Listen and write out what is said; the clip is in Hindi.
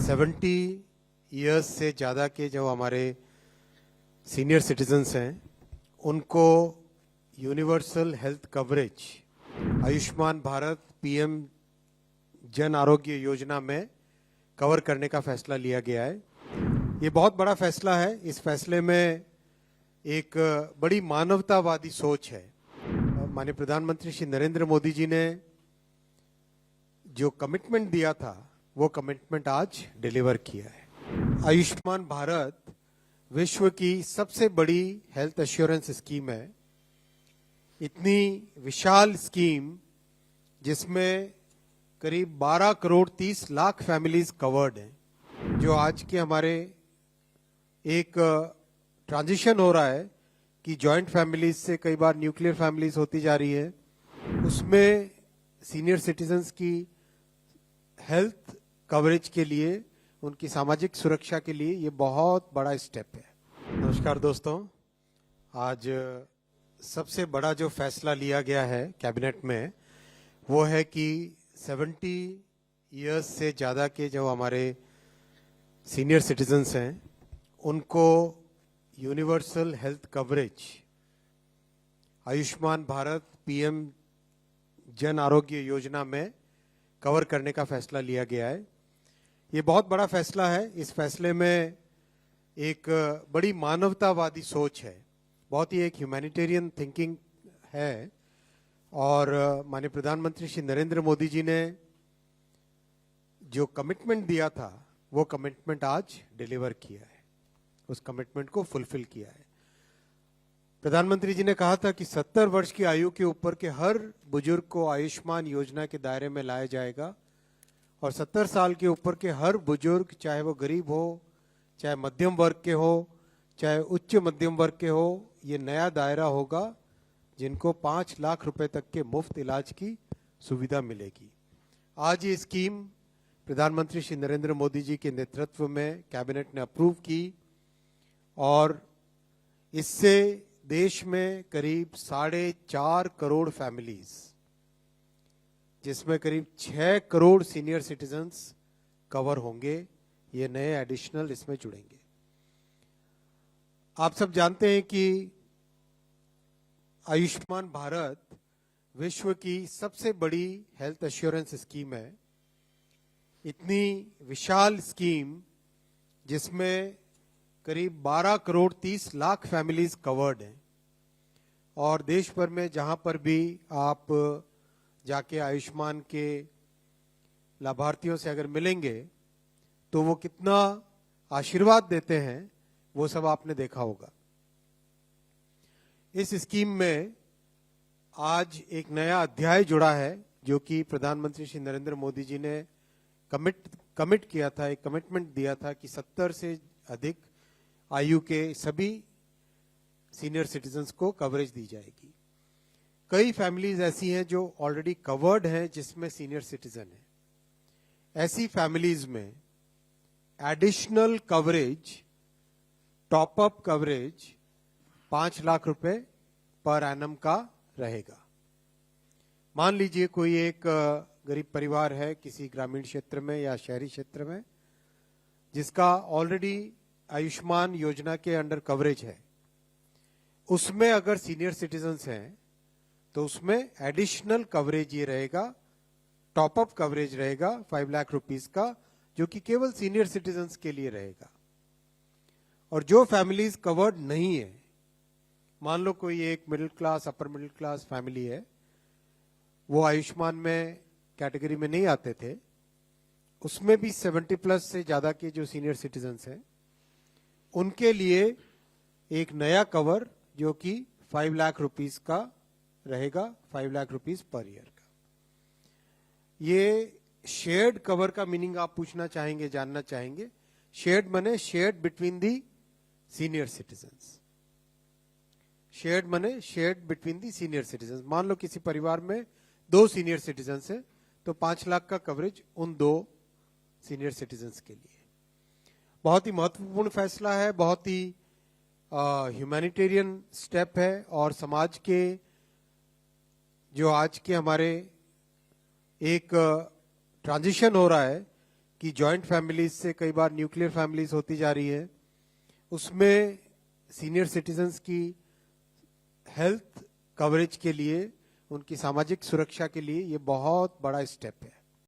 70 इयर्स से ज़्यादा के जो हमारे सीनियर सिटीजन्स हैं उनको universal health coverage Ayushman Bharat PM Jan Arogya Yojana में कवर करने का फैसला लिया गया है। ये बहुत बड़ा फैसला है। इस फैसले में एक बड़ी मानवतावादी सोच है। माननीय प्रधानमंत्री श्री नरेंद्र मोदी जी ने जो कमिटमेंट दिया था वो कमिटमेंट आज डिलीवर किया है। आयुष्मान भारत विश्व की सबसे बड़ी हेल्थ एश्योरेंस स्कीम है। इतनी विशाल स्कीम जिसमें करीब 12 करोड़ 30 लाख फैमिलीज कवर्ड हैं। जो आज के हमारे एक ट्रांजिशन हो रहा है कि जॉइंट फैमिलीज से कई बार न्यूक्लियर फैमिलीज होती जा रही है, उसमें सीनियर सिटीजन्स की हेल्थ कवरेज के लिए, उनकी सामाजिक सुरक्षा के लिए ये बहुत बड़ा स्टेप है। नमस्कार दोस्तों, आज सबसे बड़ा जो फैसला लिया गया है कैबिनेट में वो है कि 70 इयर्स से ज़्यादा के जो हमारे सीनियर सिटीजन्स हैं उनको universal health coverage Ayushman Bharat PM Jan Arogya Yojana में कवर करने का फैसला लिया गया है। ये बहुत बड़ा फैसला है। इस फैसले में एक बड़ी मानवतावादी सोच है, बहुत ही एक ह्यूमैनिटेरियन थिंकिंग है। और माननीय प्रधानमंत्री श्री नरेंद्र मोदी जी ने जो कमिटमेंट दिया था वो कमिटमेंट आज डिलीवर किया है, उस कमिटमेंट को फुलफिल किया है। प्रधानमंत्री जी ने कहा था कि 70 वर्ष की आयु के ऊपर के हर बुजुर्ग को आयुष्मान योजना के दायरे में लाया जाएगा और 70 साल के ऊपर के हर बुजुर्ग, चाहे वो गरीब हो, चाहे मध्यम वर्ग के हो, चाहे उच्च मध्यम वर्ग के हो, ये नया दायरा होगा जिनको 5 लाख रुपए तक के मुफ्त इलाज की सुविधा मिलेगी। आज ये स्कीम प्रधानमंत्री श्री नरेंद्र मोदी जी के नेतृत्व में कैबिनेट ने अप्रूव की और इससे देश में करीब 4.5 करोड़ फैमिलीज, जिसमें करीब 6 करोड़ सीनियर सिटीजन्स कवर होंगे, ये नए एडिशनल इसमें जुड़ेंगे। आप सब जानते हैं कि आयुष्मान भारत विश्व की सबसे बड़ी हेल्थ एश्योरेंस स्कीम है। इतनी विशाल स्कीम जिसमें करीब 12 करोड़ 30 लाख फैमिलीज कवर्ड हैं और देश भर में जहां पर भी आप जाके आयुष्मान के लाभार्थियों से अगर मिलेंगे तो वो कितना आशीर्वाद देते हैं वो सब आपने देखा होगा। इस स्कीम में आज एक नया अध्याय जुड़ा है जो कि प्रधानमंत्री श्री नरेंद्र मोदी जी ने कमिट किया था, एक कमिटमेंट दिया था कि 70 से अधिक आयु के सभी सीनियर सिटीजन्स को कवरेज दी जाएगी। कई फैमिलीज ऐसी हैं जो ऑलरेडी कवर्ड हैं जिसमें सीनियर सिटीजन है। ऐसी फैमिलीज में additional coverage, top up coverage 5 lakh रुपए पर एनम का रहेगा। मान लीजिए कोई एक गरीब परिवार है किसी ग्रामीण क्षेत्र में या शहरी क्षेत्र में जिसका ऑलरेडी आयुष्मान योजना के अंडर कवरेज है, उसमें अगर सीनियर सिटीजन्स हैं तो उसमें एडिशनल कवरेज ये रहेगा, टॉप अप कवरेज रहेगा 5 लाख रुपीस का, जो कि केवल सीनियर सिटीजन्स के लिए रहेगा। और जो फैमिलीज कवर्ड नहीं है, मान लो कोई एक middle class, upper middle class family है, वो आयुष्मान में कैटेगरी में नहीं आते थे, उसमें भी 70 प्लस से ज्यादा के जो सीनियर सिटीजन्स हैं उनके लिए एक नया कवर जो कि 5 लाख रुपीस का रहेगा, 5 लाख रुपीस पर ईयर का। ये शेयर्ड कवर का मीनिंग आप पूछना चाहेंगे, जानना चाहेंगे। शेयर्ड माने shared between the senior citizens. Shared माने shared between the senior citizens. मान लो किसी परिवार में 2 सीनियर सिटीजन्स है तो 5 लाख का कवरेज उन 2 सीनियर सिटीजन्स के लिए। बहुत ही महत्वपूर्ण फैसला है, बहुत ही ह्यूमैनिटेरियन स्टेप है और समाज के जो आज के हमारे एक ट्रांजिशन हो रहा है कि जॉइंट फैमिलीज से कई बार न्यूक्लियर फैमिलीज होती जा रही है, उसमें सीनियर सिटीजन्स की हेल्थ कवरेज के लिए, उनकी सामाजिक सुरक्षा के लिए ये बहुत बड़ा स्टेप है।